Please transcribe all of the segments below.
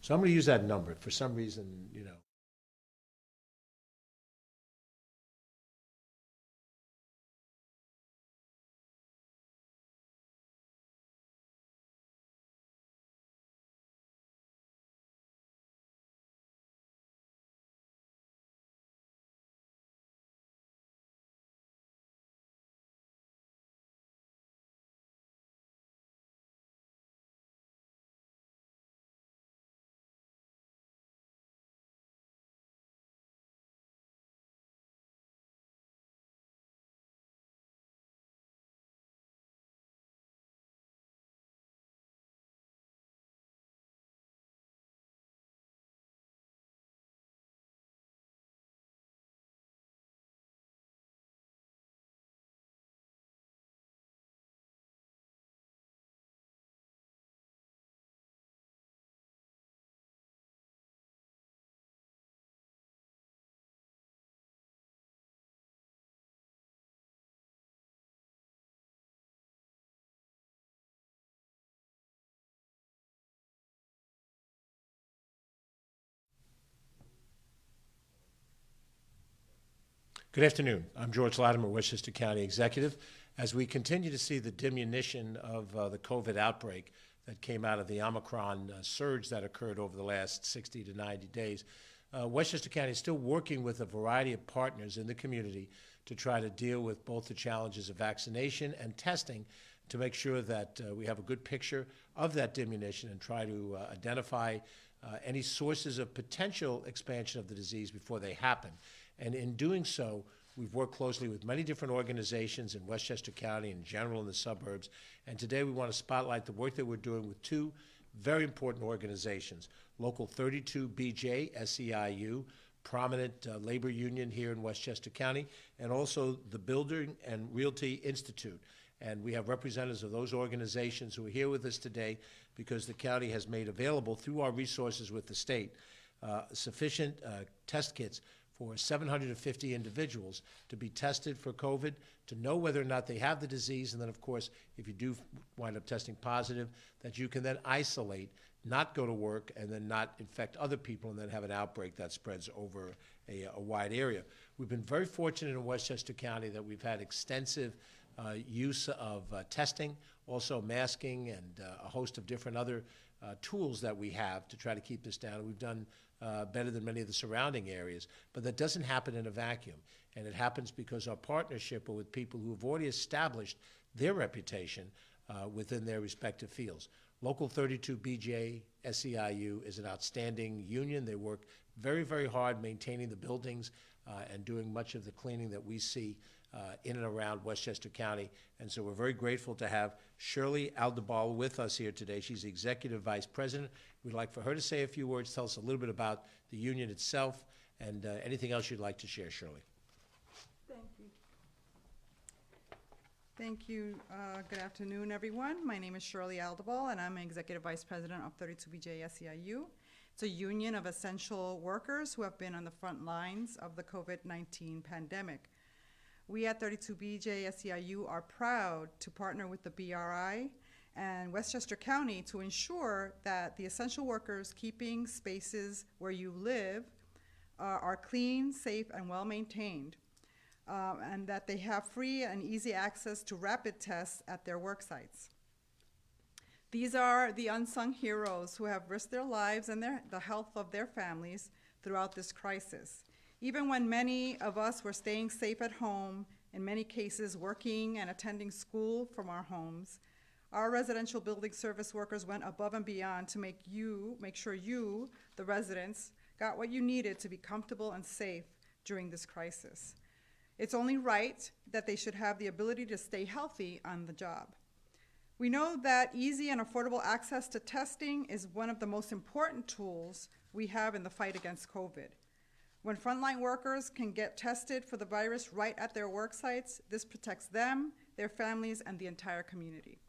So I'm going to use that number. For some reason, Good afternoon. I'm George Latimer, Westchester County Executive. As we continue to see the diminution of the COVID outbreak that came out of the Omicron surge that occurred over the last 60 to 90 days, Westchester County is still working with a variety of partners in the community to try to deal with both the challenges of vaccination and testing to make sure that we have a good picture of that diminution and try to identify any sources of potential expansion of the disease before they happen. And in doing so, we've worked closely with many different organizations in Westchester County in general in the suburbs. And today we want to spotlight the work that we're doing with two very important organizations, Local 32 BJ, SEIU, prominent labor union here in Westchester County, and also the Building and Realty Institute. And we have representatives of those organizations who are here with us today because the county has made available through our resources with the state sufficient test kits for 750 individuals to be tested for COVID, to know whether or not they have the disease, and then, of course, if you do wind up testing positive, that you can then isolate, not go to work, and then not infect other people, and then have an outbreak that spreads over a wide area. We've been very fortunate in Westchester County that we've had extensive use of testing, also masking, and a host of different other tools that we have to try to keep this down. We've done better than many of the surrounding areas, but that doesn't happen in a vacuum. And it happens because our partnership are with people who have already established their reputation within their respective fields. Local 32 BJ SEIU is an outstanding union. They work very, very hard maintaining the buildings and doing much of the cleaning that we see in and around Westchester County. And so we're very grateful to have Shirley Aldebal with us here today. She's the Executive Vice President. We'd like for her to say a few words, tell us a little bit about the union itself, and anything else you'd like to share, Shirley. Thank you. Thank you. Good afternoon, everyone. My name is Shirley Aldebal, and I'm Executive Vice President of 32BJ SEIU. It's a union of essential workers who have been on the front lines of the COVID-19 pandemic. We at 32BJ SEIU are proud to partner with the BRI and Westchester County to ensure that the essential workers keeping spaces where you live are clean, safe, and well-maintained, and that they have free and easy access to rapid tests at their work sites. These are the unsung heroes who have risked their lives and the health of their families throughout this crisis. Even when many of us were staying safe at home, in many cases working and attending school from our homes, our residential building service workers went above and beyond to make sure you, the residents, got what you needed to be comfortable and safe during this crisis. It's only right that they should have the ability to stay healthy on the job. We know that easy and affordable access to testing is one of the most important tools we have in the fight against COVID. When frontline workers can get tested for the virus right at their work sites, this protects them, their families, and the entire community.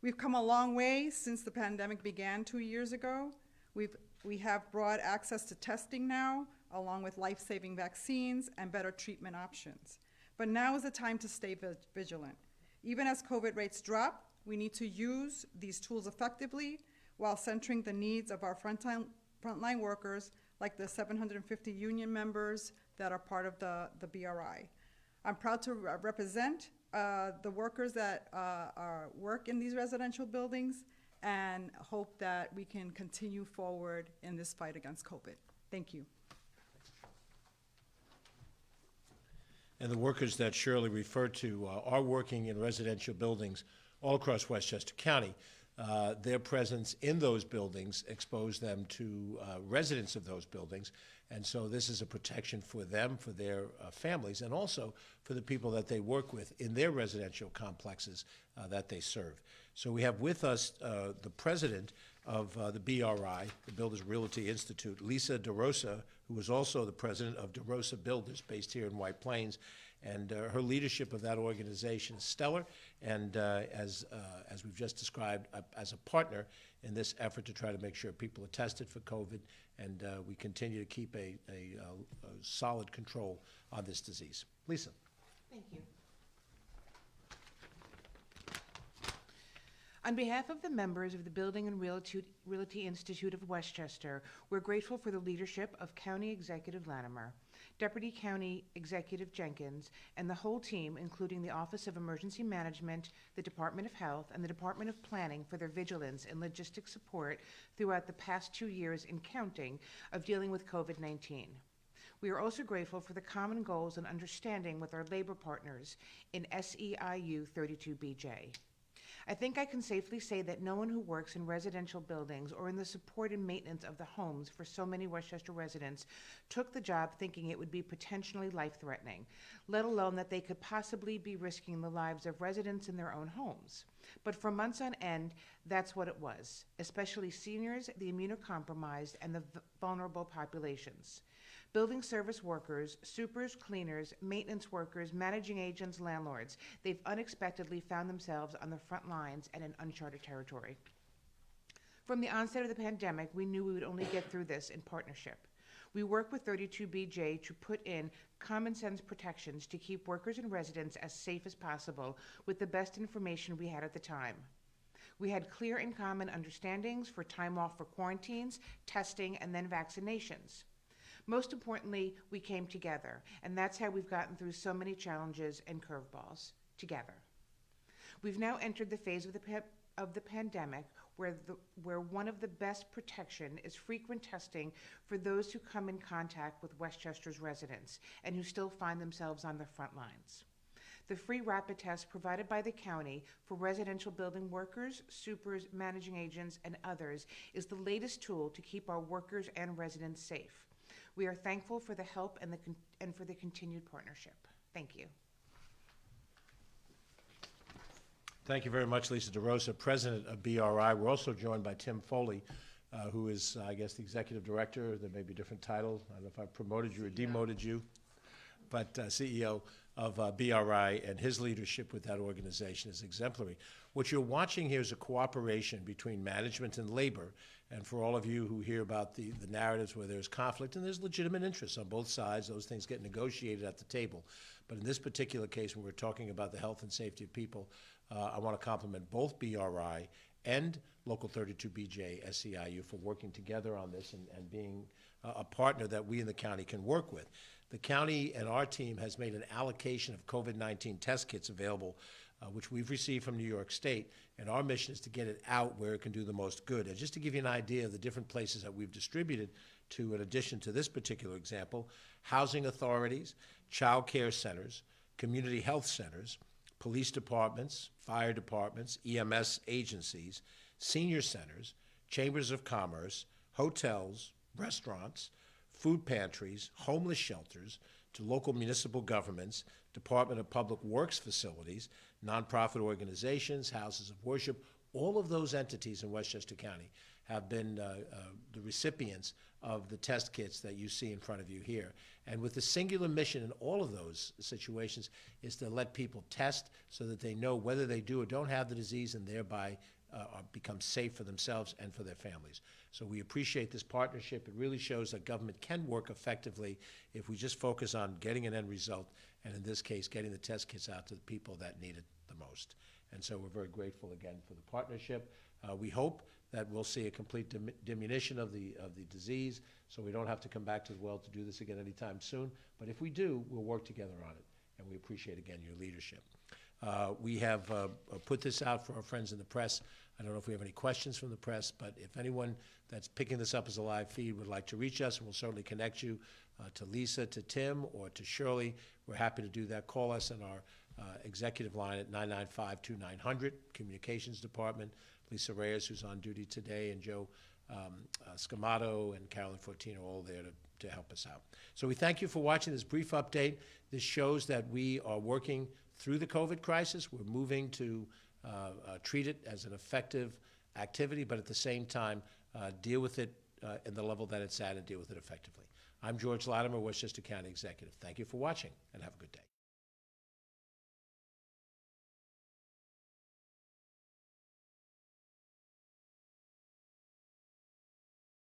We've come a long way since the pandemic began 2 years ago. We have broad access to testing now, along with life-saving vaccines and better treatment options. But now is the time to stay vigilant. Even as COVID rates drop, we need to use these tools effectively while centering the needs of our frontline workers, like the 750 union members that are part of the BRI. I'm proud to represent the workers that work in these residential buildings and hope that we can continue forward in this fight against COVID. Thank you. And the workers that Shirley referred to are working in residential buildings all across Westchester County. Their presence in those buildings exposed them to residents of those buildings, and so this is a protection for them, for their families, and also for the people that they work with in their residential complexes that they serve. So we have with us the president of the BRI, the Builders Realty Institute, Lisa DeRosa, who is also the president of DeRosa Builders, based here in White Plains. And her leadership of that organization is stellar, and as we've just described, as a partner in this effort to try to make sure people are tested for COVID, and we continue to keep a solid control on this disease. Lisa. Thank you. On behalf of the members of the Building and Realty Institute of Westchester, we're grateful for the leadership of County Executive Latimer, Deputy County Executive Jenkins, and the whole team, including the Office of Emergency Management, the Department of Health, and the Department of Planning for their vigilance and logistic support throughout the past 2 years and counting of dealing with COVID-19. We are also grateful for the common goals and understanding with our labor partners in SEIU 32BJ. I think I can safely say that no one who works in residential buildings or in the support and maintenance of the homes for so many Westchester residents took the job thinking it would be potentially life-threatening, let alone that they could possibly be risking the lives of residents in their own homes. But for months on end, that's what it was, especially seniors, the immunocompromised, and the vulnerable populations. Building service workers, supers, cleaners, maintenance workers, managing agents, landlords, they've unexpectedly found themselves on the front lines and in uncharted territory. From the onset of the pandemic, we knew we would only get through this in partnership. We worked with 32BJ to put in common sense protections to keep workers and residents as safe as possible with the best information we had at the time. We had clear and common understandings for time off for quarantines, testing, and then vaccinations. Most importantly, we came together, and that's how we've gotten through so many challenges and curveballs, together. We've now entered the phase of the pandemic where one of the best protection is frequent testing for those who come in contact with Westchester's residents and who still find themselves on the front lines. The free rapid test provided by the county for residential building workers, supers, managing agents, and others is the latest tool to keep our workers and residents safe. We are thankful for the help and for the continued partnership. Thank you. Thank you very much, Lisa DeRosa, president of BRI. We're also joined by Tim Foley, who is, I guess, the executive director. There may be a different title. I don't know if I promoted you or demoted you, but CEO of BRI, and his leadership with that organization is exemplary. What you're watching here is a cooperation between management and labor. And for all of you who hear about the narratives where there's conflict, and there's legitimate interests on both sides, those things get negotiated at the table. But in this particular case, when we're talking about the health and safety of people, I want to compliment both BRI and Local 32BJ SEIU for working together on this and being a partner that we in the county can work with. The county and our team has made an allocation of COVID-19 test kits available, which we've received from New York State, and our mission is to get it out where it can do the most good. And just to give you an idea of the different places that we've distributed to, in addition to this particular example, housing authorities, child care centers, community health centers, police departments, fire departments, EMS agencies, senior centers, chambers of commerce, hotels, restaurants, food pantries, homeless shelters, to local municipal governments, Department of Public Works facilities, nonprofit organizations, houses of worship. All of those entities in Westchester County have been the recipients of the test kits that you see in front of you here. And with the singular mission in all of those situations is to let people test so that they know whether they do or don't have the disease, and thereby become safe for themselves and for their families. So we appreciate this partnership. It really shows that government can work effectively if we just focus on getting an end result, and in this case, getting the test kits out to the people that need it the most. And so we're very grateful again for the partnership. We hope that we'll see a complete diminution of the disease, so we don't have to come back to the well to do this again anytime soon. But if we do, we'll work together on it, and we appreciate, again, your leadership. We have put this out for our friends in the press. I don't know if we have any questions from the press, but if anyone that's picking this up as a live feed would like to reach us, we'll certainly connect you to Lisa, to Tim, or to Shirley. We're happy to do that. Call us on our executive line at 995-2900, Communications Department. Lisa Reyes, who's on duty today, and Joe Scamato and Carolyn Fortino, all there to help us out. So we thank you for watching this brief update. This shows that we are working through the COVID crisis. We're moving to treat it as an effective activity, but at the same time, deal with it in the level that it's at and deal with it effectively. I'm George Latimer, Westchester County Executive. Thank you for watching, and have a good day.